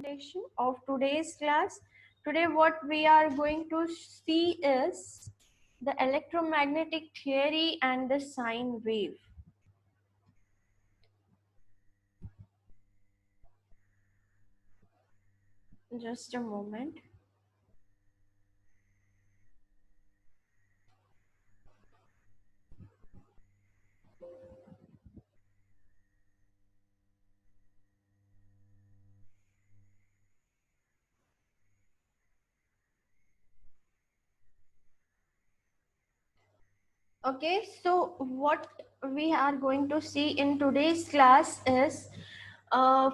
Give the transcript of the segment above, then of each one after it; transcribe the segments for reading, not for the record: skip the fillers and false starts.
presentation of today's class. Today what we are going to see is the electromagnetic theory and the sine wave. Just a moment. Okay, so what we are going to see in today's class is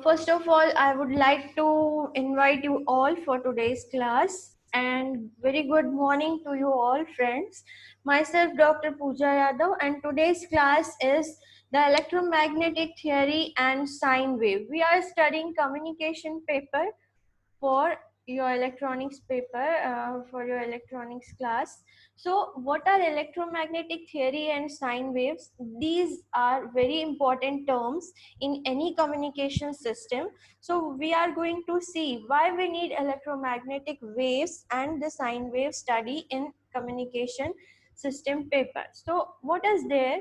first of all, I would like to invite you all for today's class and very good morning to you all friends. Myself Dr. Pooja Yadav and today's class is the electromagnetic theory and sine wave. We are studying communication paper for your electronics paper for your electronics class. So what are electromagnetic theory and sine waves? These are very important terms in any communication system. So we are going to see why we need electromagnetic waves and the sine wave study in communication system paper. So what is there?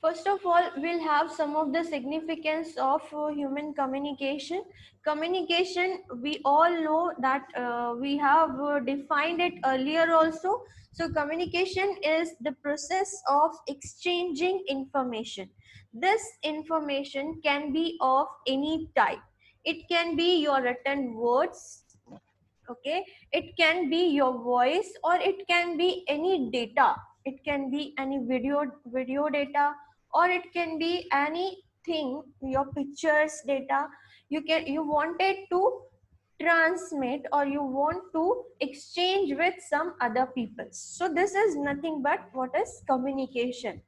First of all, we'll have some of the significance of human communication. Communication, we all know that we have defined it earlier also. So communication is the process of exchanging information. This information can be of any type. It can be your written words, okay? It can be your voice or it can be any data. It can be any video data, or it can be anything, your pictures data. You wanted to transmit or you want to exchange with some other people. So this is nothing but what is communication.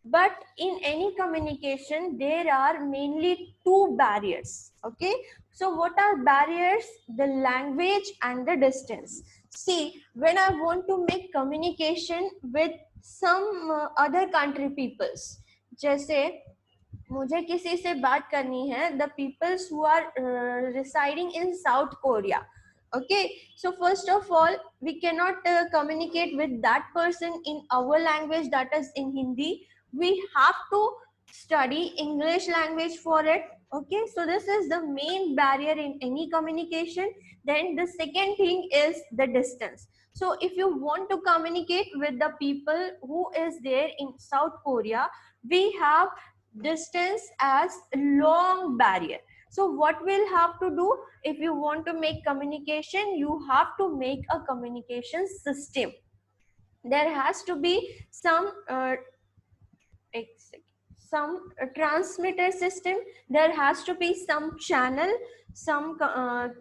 But in any communication there are mainly two barriers, okay? So what are barriers? The language and the distance. See, when I want to make communication with some other country peoples, जैसे मुझे किसी से बात करनी है, the peoples who are residing in South Korea, okay? So first of all, we cannot communicate with that person in our language, that is in Hindi. We have to study English language for it, okay? So this is the main barrier in any communication. Then the second thing is the distance. So if you want to communicate with the people who is there in South Korea, we have distance as long barrier. So what we'll have to do, if you want to make communication, you have to make a communication system. There has to be some transmitter system. There has to be some channel, some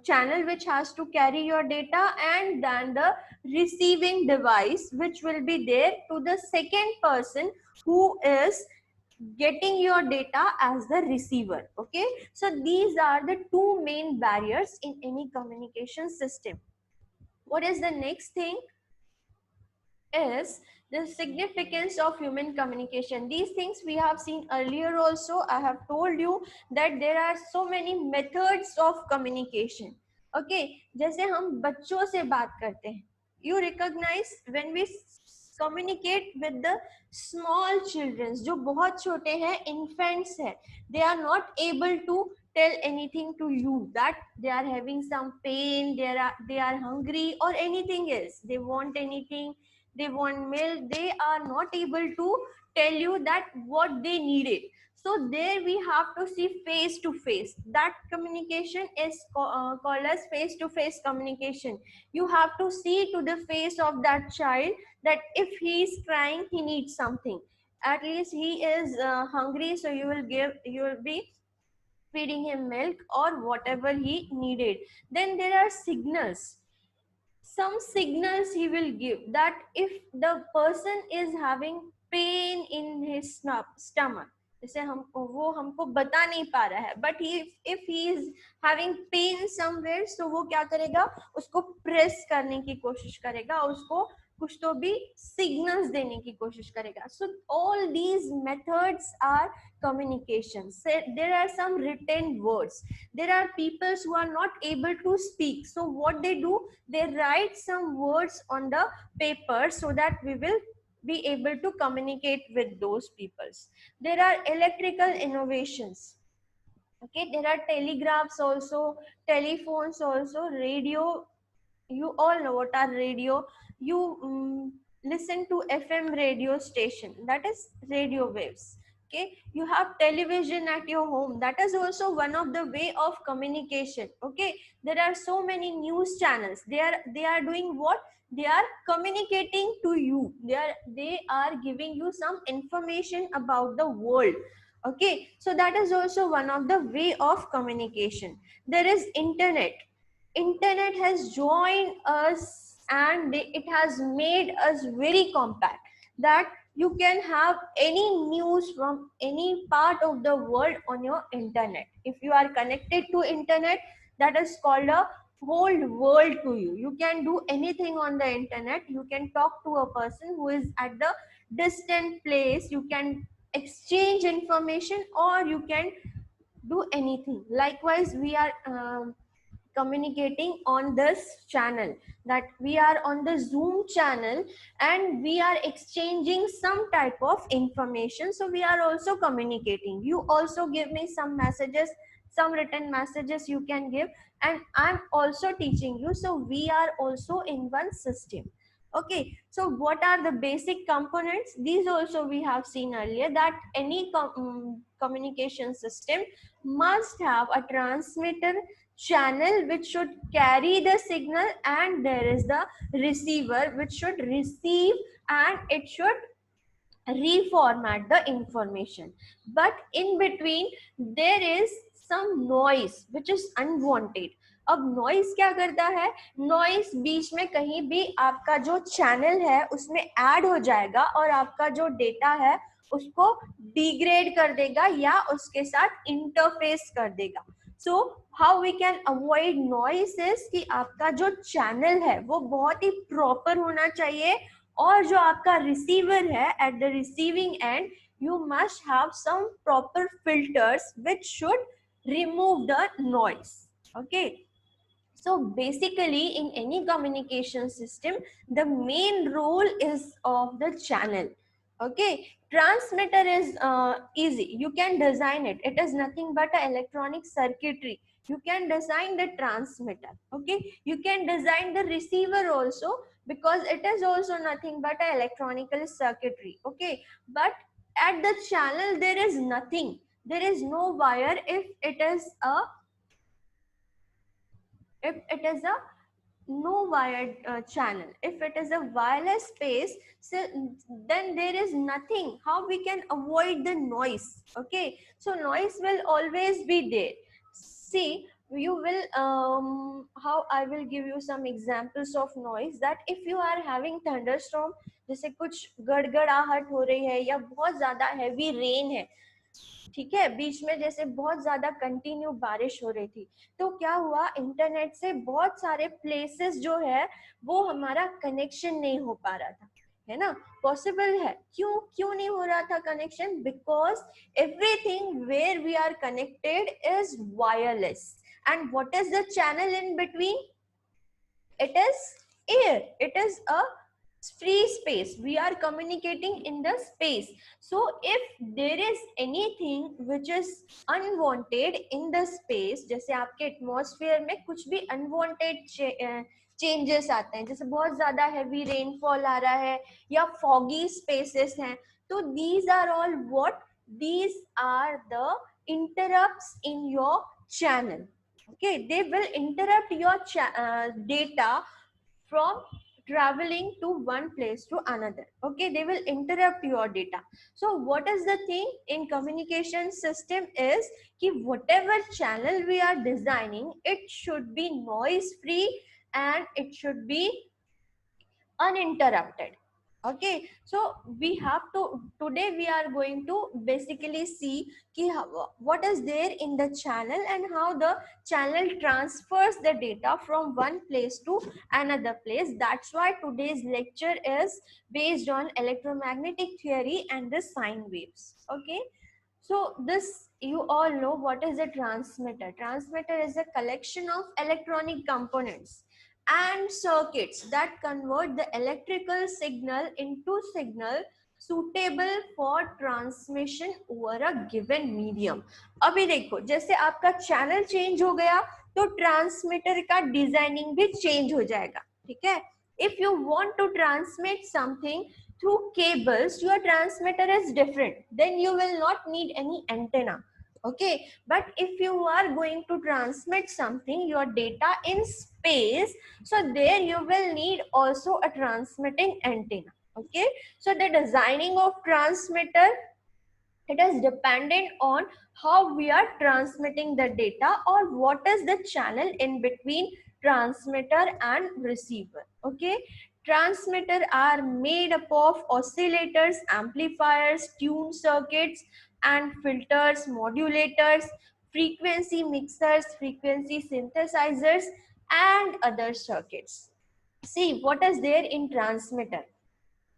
channel which has to carry your data, and then the receiving device which will be there to the second person who is getting your data as the receiver, okay? So these are the two main barriers in any communication system. What is the next thing? Is the significance of human communication. These things we have seen earlier also. I have told you that there are so many methods of communication, okay? जैसे हम बच्चों से बात करते हैं, you recognize when we communicate with the small children जो बहुत छोटे हैं, infants है, they are not able to tell anything to you that they are having some pain, they are hungry or anything else, they want anything, they want milk, they are not able to tell you that what they needed. So there we have to see face to face. That communication is called as face to face communication. You have to see to the face of that child that if he is crying, he needs something, at least he is hungry, so you will be feeding him milk or whatever he needed. Then there are signals. Some signals he will give that if the person is having pain in his stomach, जैसे हम वो हमको बता नहीं पा रहा है, but if he is having pain somewhere, so वो क्या करेगा, उसको प्रेस करने की कोशिश करेगा, उसको कुछ तो भी सिग्नल्स देने की कोशिश करेगा. So all these methods are communication. So there are some written words. There are people who are not able to speak. So what they do, they write some words on the paper so that we will be able to communicate with those peoples. There are electrical innovations. Okay, there are telegraphs also, telephones also, radio. You all know what are radio. You listen to FM radio station, that is radio waves. Okay, you have television at your home, that is also one of the way of communication. Okay, there are so many news channels. They are doing what? They are communicating to you. They are giving you some information about the world. Okay, so that is also one of the way of communication. There is internet has joined us, and it has made us very compact, that you can have any news from any part of the world on your internet. If you are connected to internet, that is called a whole world to you. You can do anything on the internet. You can talk to a person who is at the distant place. You can exchange information, or you can do anything. Likewise, we are communicating on this channel, that we are on the Zoom channel, and we are exchanging some type of information. So we are also communicating. You also give me some messages, some written messages you can give, and I'm also teaching you. So we are also in one system. Okay, so what are the basic components? These also we have seen earlier, that any communication system must have a transmitter channel which should carry the signal, and there is the receiver which should receive, and it should reformat the information. But in between there is some noise which is unwanted. अब noise क्या करता है? Noise बीच में कहीं भी आपका जो channel है उसमें ऐड हो जाएगा, और आपका जो डेटा है उसको डिग्रेड कर देगा, या उसके साथ इंटरफेस कर देगा. So how we can avoid noise is कि आपका जो चैनल है वो बहुत ही प्रॉपर होना चाहिए, और जो आपका रिसीवर है at the receiving end, you must have some proper filters which should remove the noise. Okay, so basically in any communication system the main role is of the channel. Okay, transmitter is easy. You can design it. It is nothing but a electronic circuitry. You can design the transmitter. Okay, you can design the receiver also, because it is also nothing but a electronical circuitry. Okay, but at the channel there is nothing. There is no wire. If it is a no wired channel, if it is a wireless space, so then there is nothing how we can avoid the noise. Okay, so noise will always be there. See, you will how I will give you some examples of noise, that if you are having thunderstorm, जैसे कुछ गड़गड़ाहट हो रही है या बहुत ज्यादा heavy rain है, ठीक है, बीच में जैसे बहुत ज्यादा कंटिन्यू बारिश हो रही थी, तो क्या हुआ, इंटरनेट से बहुत सारे प्लेसेस जो है वो हमारा कनेक्शन नहीं हो पा रहा था, है ना. पॉसिबल है, क्यों क्यों नहीं हो रहा था connection? Because everything where we are connected is wireless. And what is the channel in between? it is air. It is a free space. We are communicating in the space. So if there is anything which is unwanted in the space, जैसे आपके atmosphere में कुछ भी unwanted changes आते हैं, जैसे बहुत ज्यादा हैवी रेनफॉल आ रहा है या फॉगी स्पेसेस हैं, तो these are all what? These are the interrupts in your channel. Okay, they will interrupt your data from traveling to one place to another. Okay, they will interrupt your data. So what is the thing in communication system is कि whatever channel we are designing, it should be noise free and it should be uninterrupted. Okay, so we have to, today we are going to basically see ki what is there in the channel and how the channel transfers the data from one place to another place. That's why today's lecture is based on electromagnetic theory and the sine waves. Okay, so this, you all know what is a transmitter. Transmitter is a collection of electronic components and circuits that convert the electrical signal into signal suitable for transmission over a given medium. अभी देखो, जैसे आपका channel change हो गया तो transmitter का designing भी change हो जाएगा. ठीक है, if you want to transmit something through cables, your transmitter is different, then you will not need any antenna. Okay, but if you are going to transmit something, your data in space, so there you will need also a transmitting antenna. Okay, so the designing of transmitter, it is dependent on how we are transmitting the data or what is the channel in between transmitter and receiver. Okay, transmitter are made up of oscillators, amplifiers, tune circuits and filters, modulators, frequency mixers, frequency synthesizers and other circuits. See what is there in transmitter.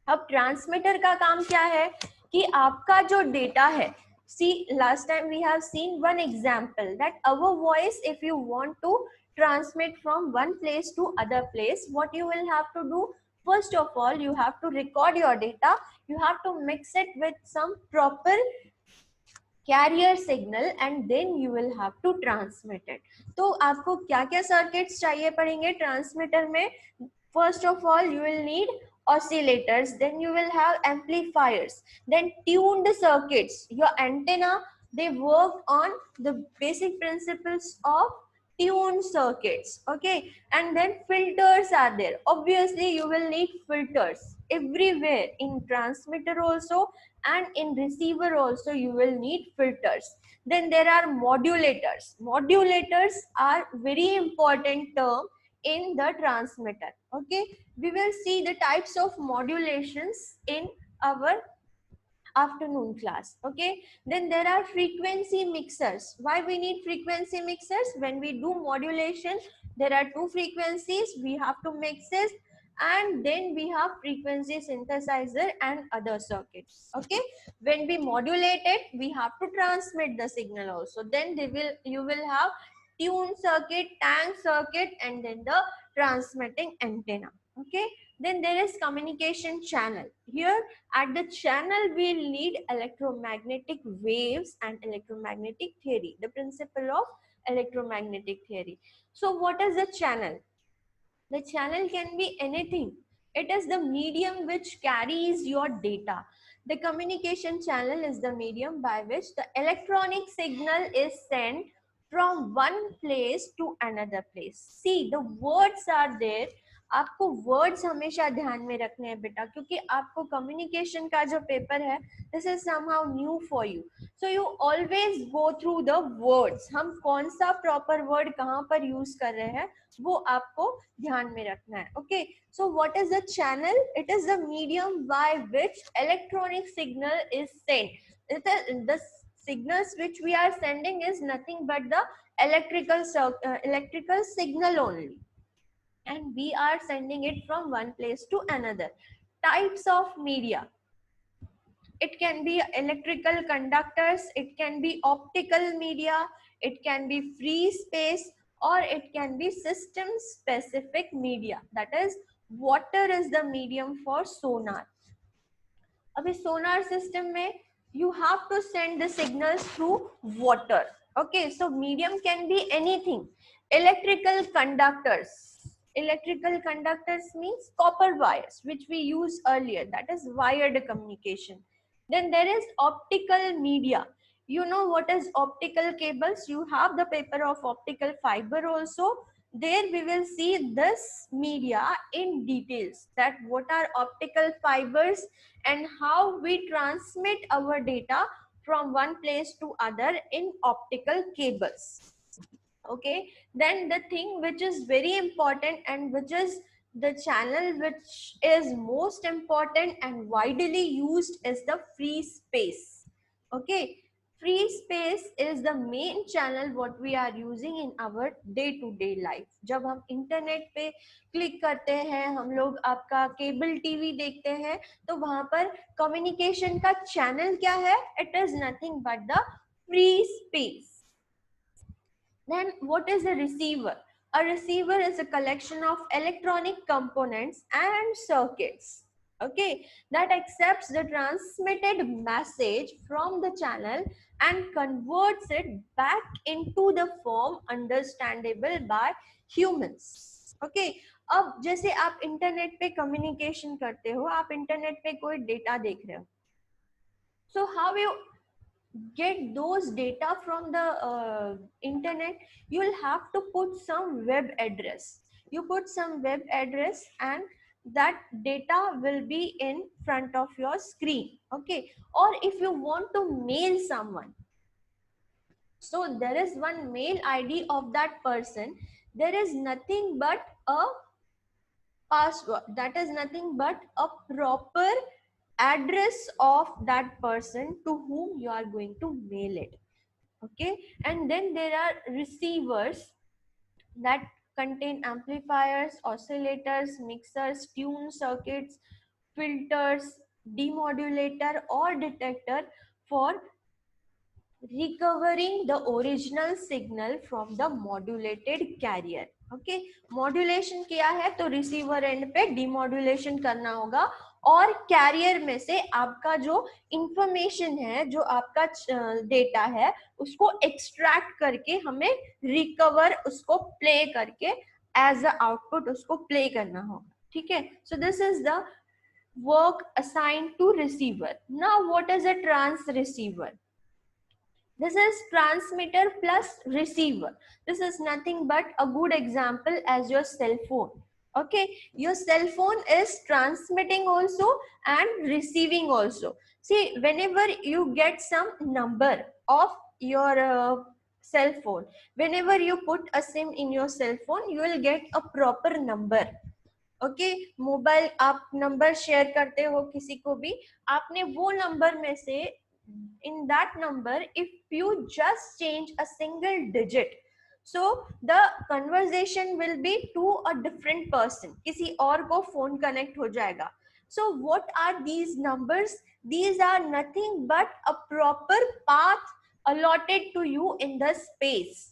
अब transmitter का काम क्या है कि आपका जो data है, see last time we have seen one example that our voice, if you want to transmit from one place to other place, what you will have to do, first of all you have to record your data, you have to mix it with some proper carrier signal and then you will have to transmit it. तो आपको क्या क्या circuits चाहिए पड़ेंगे transmitter में? First of all, you will need oscillators, then you will have amplifiers, then tuned circuits. Your antenna, they work on the basic principles of tuned circuits. Okay, and then filters are there. Obviously, you will need filters everywhere in transmitter also and in receiver also. You will need filters. Then there are modulators. Modulators are very important term in the transmitter. Okay, we will see the types of modulations in our afternoon class. Okay, then there are frequency mixers. Why we need frequency mixers? When we do modulation, there are two frequencies, we have to mix this, and then we have frequency synthesizer and other circuits. Okay, when we modulate it, we have to transmit the signal also. Then they will, you will have tune circuit, tank circuit, and then the transmitting antenna. Okay, then there is communication channel. Here at the channel we'll need electromagnetic waves and electromagnetic theory, the principle of electromagnetic theory. So what is the channel? The channel can be anything. It is the medium which carries your data. The communication channel is the medium by which the electronic signal is sent from one place to another place. See, the words are there. आपको words हमेशा ध्यान में रखने हैं बेटा, क्योंकि आपको communication का जो पेपर है, this is somehow new for you. So you always go through the words. हम कौन सा प्रॉपर वर्ड कहाँ पर यूज कर रहे हैं वो आपको ध्यान में रखना है. Okay, so what is the channel? It is the medium by which electronic signal is sent. The signals which we are sending is nothing but the electrical signal only, and we are sending it from one place to another. Types of media: it can be electrical conductors, it can be optical media, it can be free space, or it can be system specific media. That is, water is the medium for sonar. अभी sonar system में you have to send the signals through water. Okay, so medium can be anything. Electrical conductors. Electrical conductors means copper wires, which we used earlier. That is wired communication. Then there is optical media. You know what is optical cables? You have the paper of optical fiber also. There we will see this media in details, that what are optical fibers and how we transmit our data from one place to other in optical cables. Okay, then the thing which is very important and which is the channel which is most important and widely used is the free space. Okay, free space is the main channel what we are using in our day to day life. जब हम internet पे click करते हैं, हम लोग आपका cable TV देखते हैं, तो वहां पर कम्युनिकेशन का चैनल क्या है? It is nothing but the free space. Then what is a receiver? A receiver is a collection of electronic components and circuits, okay, that accepts the transmitted message from the channel and converts it back into the form understandable by humans. Okay, अब जैसे आप internet पे communication करते हो, आप internet पे कोई data देख रहे हो, so how you get those data from the internet? You'll have to put some web address. You put some web address and that data will be in front of your screen. Okay, or if you want to mail someone, so there is one mail id of that person. There is nothing but a password, that is nothing but a proper address of that person to whom you are going to mail it. Okay, and then there are receivers that contain amplifiers, oscillators, mixers, tune circuits, filters, demodulator or detector for recovering the original signal from the modulated carrier. Okay, modulation किया है तो receiver and पे demodulation करना होगा और career में से आपका जो इंफॉर्मेशन है, जो आपका डेटा है, उसको एक्सट्रैक्ट करके हमें रिकवर, उसको प्ले करके एज अ आउटपुट उसको प्ले करना होगा. ठीक है, so this is the work assigned to receiver. Now what is a trans receiver? This is transmitter plus receiver. This is nothing but a good example as your cell phone. Okay, your cell phone is transmitting also and receiving also. See, whenever you get some number of your cell phone, whenever you put a sim in your cell phone, you will get a proper number. Okay, mobile आप number share करते हो किसी को भी, आपने वो number में से, in that number if you just change a single digit, so the conversation will be to a different person, किसी और को फोन कनेक्ट हो जाएगा. So what are these numbers? These are nothing but a proper path allotted to you in the space.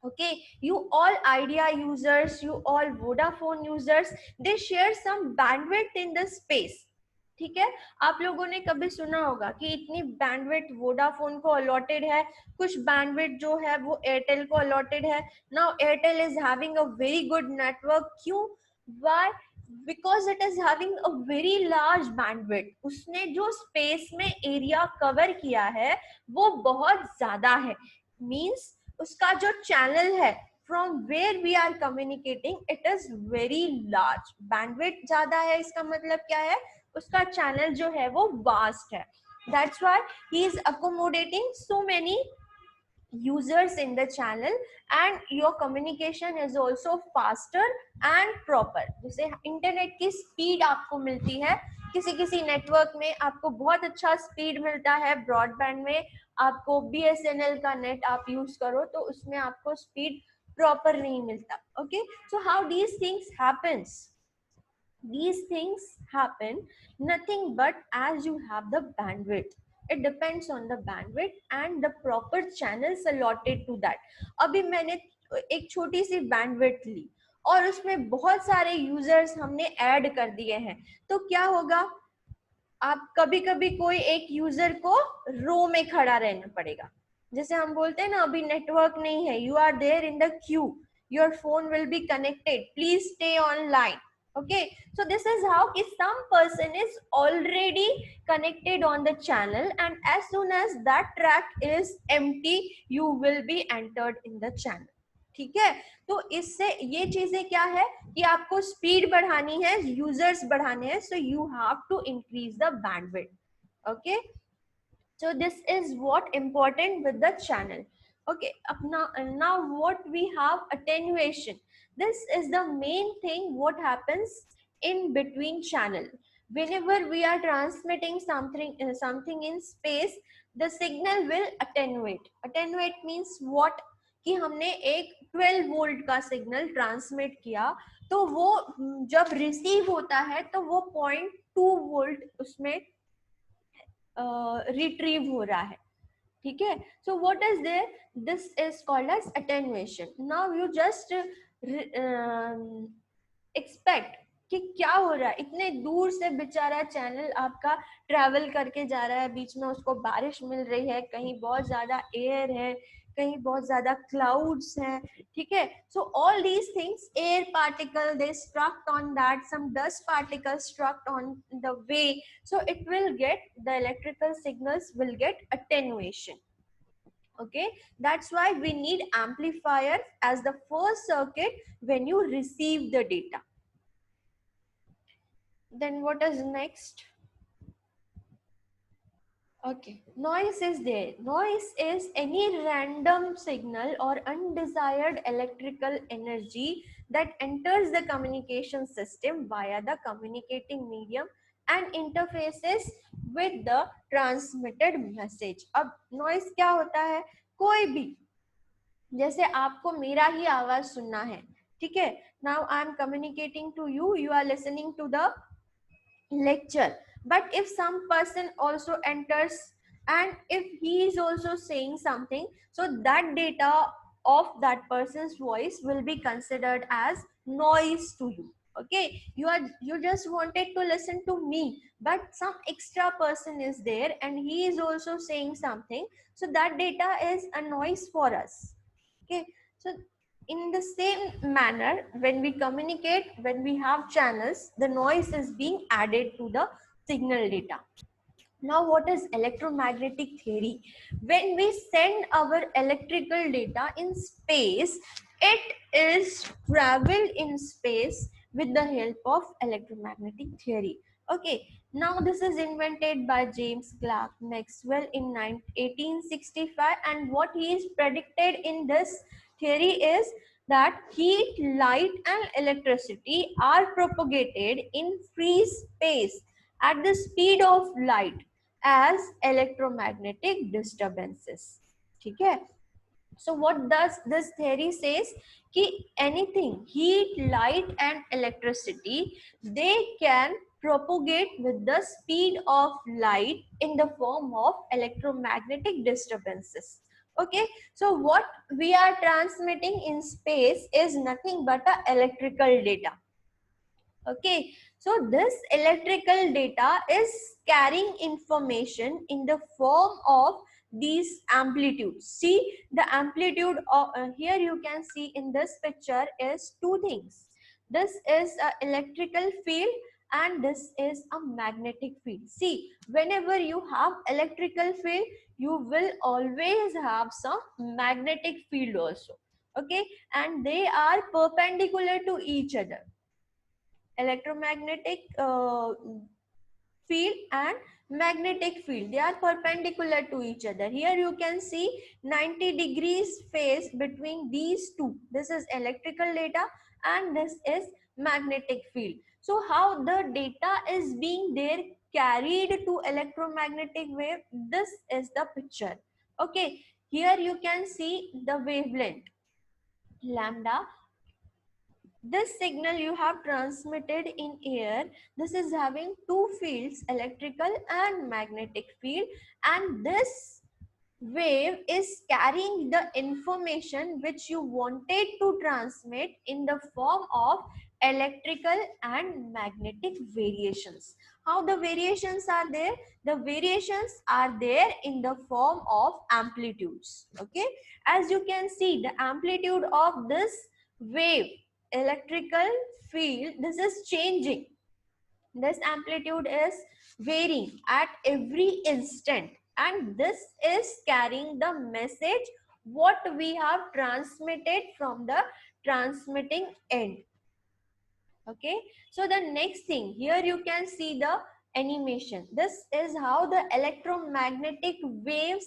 Okay, you all idea users, you all Vodafone users, they share some bandwidth in the space. ठीक है, आप लोगों ने कभी सुना होगा कि इतनी बैंडविड्थ वोडाफोन को अलॉटेड है, कुछ बैंडविड्थ जो है वो एयरटेल को अलॉटेड है. Now Airtel is having a very good network. क्यों? Why? Because it is having a very large bandwidth. उसने जो स्पेस में एरिया कवर किया है वो बहुत ज्यादा है. मींस उसका जो चैनल है from where we are communicating, it is very large. bandwidth ज्यादा है, इसका मतलब क्या है? उसका चैनल जो है वो वास्ट है. That's why he is accommodating so many users in the channel and your communication is also faster and proper. जैसे इंटरनेट की स्पीड आपको मिलती है, किसी किसी नेटवर्क में आपको बहुत अच्छा स्पीड मिलता है, ब्रॉडबैंड में आपको BSNL का नेट आप यूज करो तो उसमें आपको स्पीड प्रॉपर नहीं मिलता. Okay, so how these things happens? These things happen nothing but as you have the bandwidth. It depends on the bandwidth and the proper channels allotted to that. अभी मैंने एक छोटी सी bandwidth ली और उसमें बहुत सारे users हमने ऐड कर दिए हैं, तो क्या होगा? आप कभी कभी कोई एक यूजर को रो में खड़ा रहना पड़ेगा. जैसे हम बोलते हैं ना, अभी नेटवर्क नहीं है, you are there in the queue, your phone will be connected, please stay online. Okay, so this is how if some person is already connected on the channel and as soon as that track is empty you will be entered in the channel. ठीक है, तो इससे ये चीजें क्या है कि आपको स्पीड बढ़ानी है, यूजर्स बढ़ाने हैं, so you have to increase the bandwidth. Okay, so this is what important with the channel. Okay, now what we have, attenuation. This is the main thing what happens in between channel. Whenever we are transmitting something in space, the signal will attenuate. Attenuate means what, कि हमने एक 12 volt का signal transmit किया, तो वो जब receive होता है तो वो 0.2 वोल्ट उसमें रिट्रीव हो रहा है, ठीक है. So what is there, this is called as attenuation. Now you just expect कि क्या हो रहा है, इतने दूर से बेचारा चैनल आपका ट्रैवल करके जा रहा है, बीच में उसको बारिश मिल रही है, कहीं बहुत ज्यादा एयर है, कहीं बहुत ज्यादा क्लाउड्स हैं, ठीक है. So all these things, air particle they struck on that, some dust particles struck on the way, so it will get, the electrical signals will get attenuation. Okay, that's why we need amplifier as the first circuit when you receive the data. Then what is next? Okay, noise is there. Noise is any random signal or undesired electrical energy that enters the communication system via the communicating medium and interfaces with the transmitted message. अब noise क्या होता है, कोई भी, जैसे आपको मेरा ही आवाज सुनना है, ठीक है. Now I am communicating to you, you are listening to the lecture, but if some person also enters and if he is also saying something, so that data of that person's voice will be considered as noise to you. Okay, you just wanted to listen to me, but some extra person is there and he is also saying something, so that data is a noise for us. Okay, so in the same manner, when we communicate, when we have channels, the noise is being added to the signal data. Now, what is electromagnetic theory? When we send our electrical data in space, it is traveled in space with the help of electromagnetic theory. Okay, now this is invented by James Clerk Maxwell in 1865, and what he is predicted in this theory is that heat, light and electricity are propagated in free space at the speed of light as electromagnetic disturbances. ठीक है. So what does this theory says, कि anything, heat, light and electricity, they can propagate with the speed of light in the form of electromagnetic disturbances. Okay, so what we are transmitting in space is nothing but a electrical data. Okay, so this electrical data is carrying information in the form of these amplitudes. See the amplitude of, here you can see in this picture is two things. This is an electrical field and this is a magnetic field. See, whenever you have electrical field, you will always have some magnetic field also. Okay, and they are perpendicular to each other. Electromagnetic field and magnetic field, they are perpendicular to each other. Here you can see 90 degrees phase between these two. This is electrical data and this is magnetic field. So how the data is being there carried to electromagnetic wave, this is the picture. Okay, here you can see the wavelength lambda. This signal you have transmitted in air, this is having two fields, electrical and magnetic field, and this wave is carrying the information which you wanted to transmit in the form of electrical and magnetic variations. How the variations are there? The variations are there in the form of amplitudes. Okay, as you can see, the amplitude of this wave, electrical field, this is changing. This amplitude is varying at every instant, and this is carrying the message what we have transmitted from the transmitting end. Okay, so the next thing, here you can see the animation. This is how the electromagnetic waves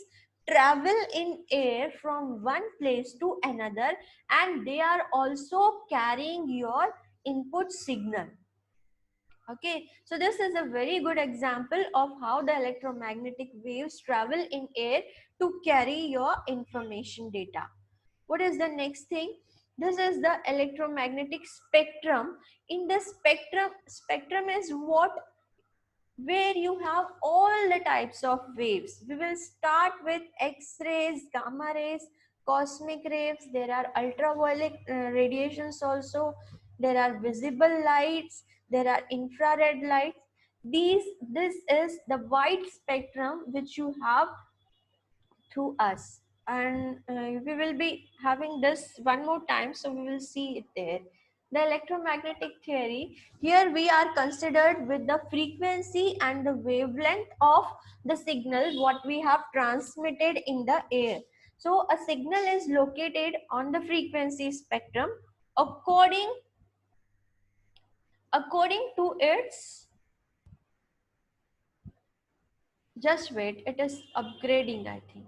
travel in air from one place to another, and they are also carrying your input signal. Okay, so this is a very good example of how the electromagnetic waves travel in air to carry your information data. What is the next thing? This is the electromagnetic spectrum. In the spectrum is what, where you have all the types of waves. We will start with X-rays, gamma rays, cosmic rays. There are ultraviolet radiations also. There are visible lights. There are infrared lights. This is the wide spectrum which you have through us, and we will be having this one more time, so we will see it there. The electromagnetic theory, here we are considered with the frequency and the wavelength of the signal what we have transmitted in the air. So a signal is located on the frequency spectrum according to its, just wait, it is upgrading, I think.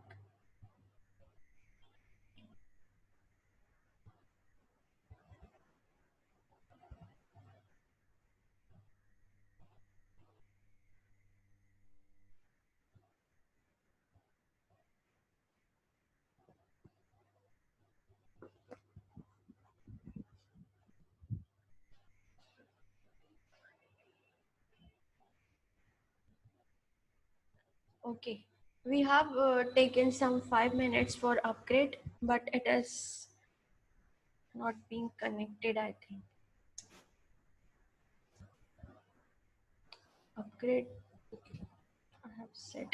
Okay, we have taken some 5 minutes for upgrade, but it is not being connected, I think. Upgrade, I have said.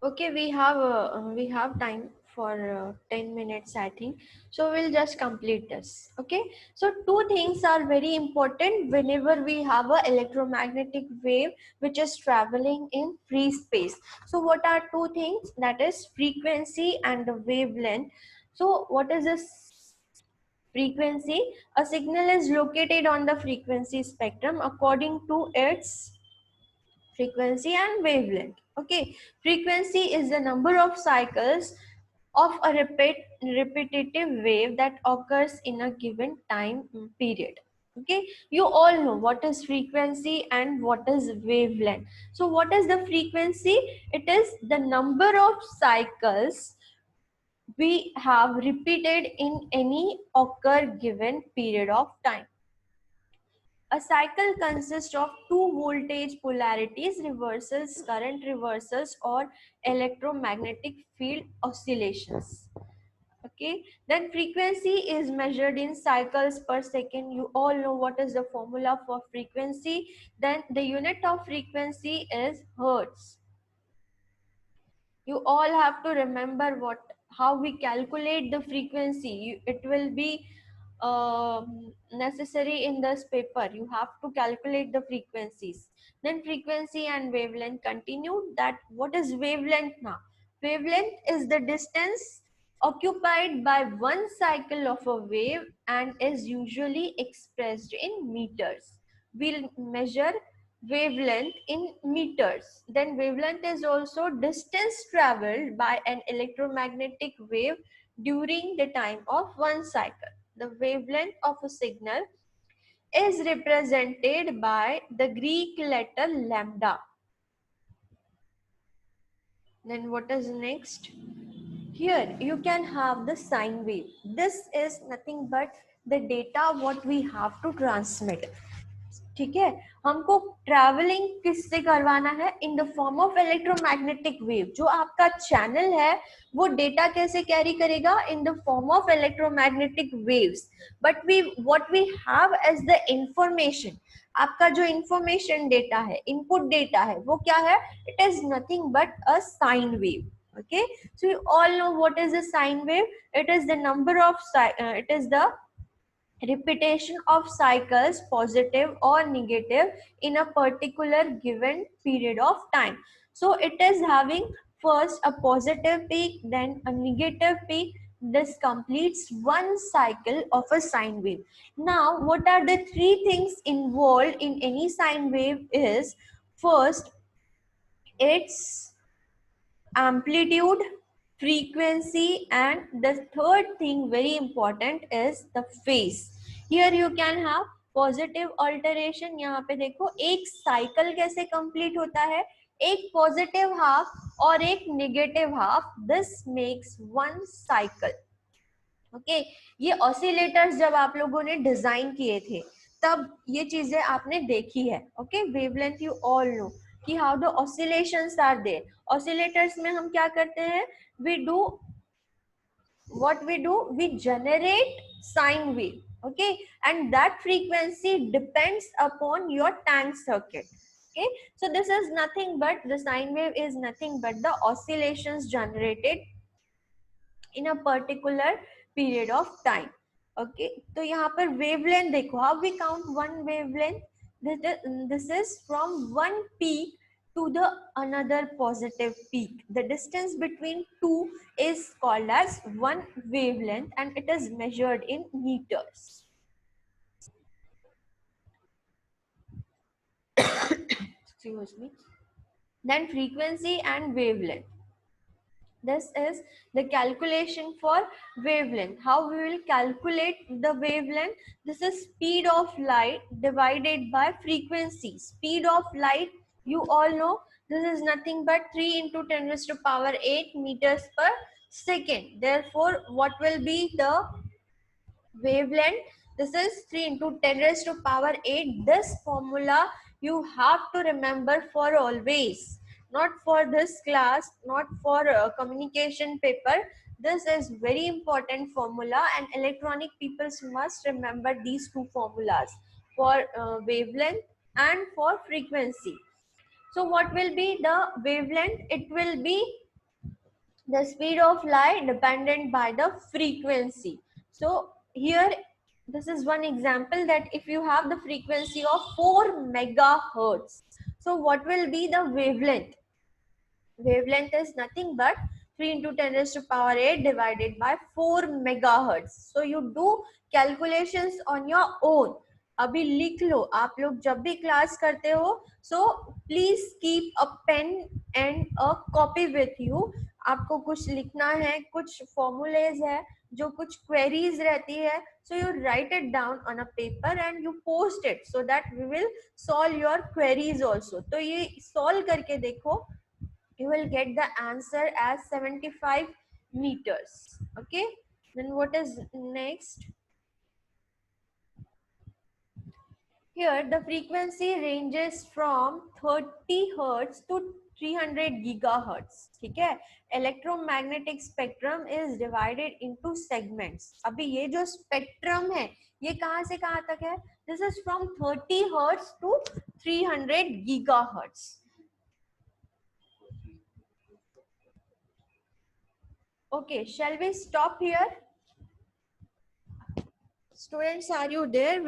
Okay, we have time for 10 minutes, I think. So we'll just complete this. Okay. So two things are very important whenever we have a electromagnetic wave which is traveling in free space. So what are two things? That is frequency and the wavelength. So what is this frequency? A signal is located on the frequency spectrum according to its frequency and wavelength. Okay, frequency is the number of cycles of a repetitive wave that occurs in a given time period. Okay, you all know what is frequency and what is wavelength. So what is the frequency? It is the number of cycles we have repeated in any occur given period of time. A cycle consists of two voltage polarities, reversals, current reversals, or electromagnetic field oscillations. Okay, then frequency is measured in cycles per second. You all know what is the formula for frequency. Then the unit of frequency is hertz. You all have to remember what, how we calculate the frequency. It will be necessary in this paper. You have to calculate the frequencies. Then frequency and wavelength continue. That what is wavelength now? Wavelength is the distance occupied by one cycle of a wave and is usually expressed in meters. We'll measure wavelength in meters. Then wavelength is also distance traveled by an electromagnetic wave during the time of one cycle. The wavelength of a signal is represented by the Greek letter lambda. Then what is next? Here you can have the sine wave. This is nothing but the data what we have to transmit. ठीक है, हमको travelling किससे करवाना है? In the form of electromagnetic wave. जो आपका channel है वो डेटा कैसे कैरी करेगा? In the form of electromagnetic waves. But we what we have as the information, आपका जो इंफॉर्मेशन डेटा है, इनपुट डेटा है, वो क्या है? It is nothing but a sine wave. Okay, so you all know what is a sine wave. It is the number of it is the repetition of cycles, positive or negative, in a particular given period of time. So it is having first a positive peak, then a negative peak. This completes one cycle of a sine wave. Now what are the three things involved in any sine wave? Is first, its amplitude, frequency, and the third thing very important is the phase. Here you can have positive alteration. यहाँ पे देखो एक cycle कैसे complete होता है, एक positive half और एक negative half, this makes one cycle. Okay, ये ऑसिलेटर्स जब आप लोगों ने डिजाइन किए थे तब ये चीजें आपने देखी है. Okay, wavelength you all know कि how the oscillations are there. Oscillators में हम क्या करते हैं, we do what we do, we generate sine wave. Okay, and that frequency depends upon your tank circuit. Okay, so this is nothing but the sine wave is nothing but the oscillations generated in a particular period of time. Okay, तो यहाँ पर wavelength देखो, how we count one wavelength. This is from one peak to the another positive peak. The distance between two is called as one wavelength and it is measured in meters. Excuse me. Then frequency and wavelength. This is the calculation for wavelength. How we will calculate the wavelength? This is speed of light divided by frequency. Speed of light, you all know, this is nothing but 3 into 10 raised to power 8 meters per second. Therefore, what will be the wavelength? This is 3 into 10 raised to power 8. This formula you have to remember for always, not for this class, not for communication paper. This is very important formula and electronic people must remember these two formulas for wavelength and for frequency. So what will be the wavelength? It will be the speed of light dependent by the frequency. So here this is one example that if you have the frequency of 4 megahertz, so what will be the wavelength? Wavelength is nothing but 3 into 10 raised to power 8 divided by 4 megahertz. So you do calculations on your own. अभी लिख लो, आप लोग जब भी class करते हो, so please keep a pen and a copy with you. आपको कुछ लिखना है, कुछ formulas है, जो कुछ queries रहती है, so you write it down on a paper and you post it so that we will solve your queries also. तो ये solve करके देखो, you will get the answer as 75 meters. Okay, then what is next? Here the frequency ranges from 30 hertz to 300 gigahertz. ठीक है, electromagnetic spectrum is divided into segments. अभी ये जो spectrum है ये कहाँ से कहाँ तक है? This is from 30 hertz to 300 gigahertz. Okay, shall we stop here? Students, are you there?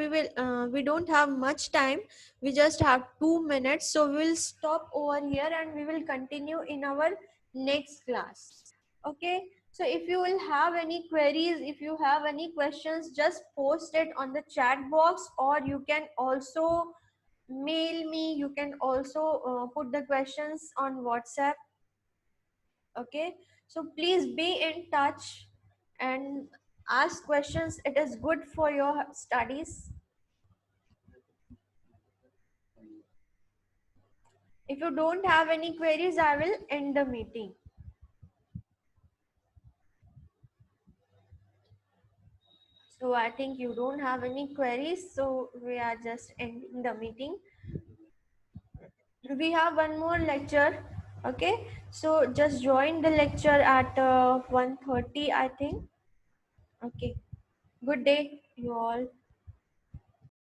We don't have much time. We just have 2 minutes. So we will stop over here and we will continue in our next class. Okay. So if you will have any queries, if you have any questions, just post it on the chat box or you can also mail me. You can also put the questions on WhatsApp. Okay. So please be in touch and ask questions. It is good for your studies. If you don't have any queries, I will end the meeting. So I think you don't have any queries, so we are just ending the meeting. We have one more lecture. Okay, so just join the lecture at 1:30, I think. Okay, good day you all.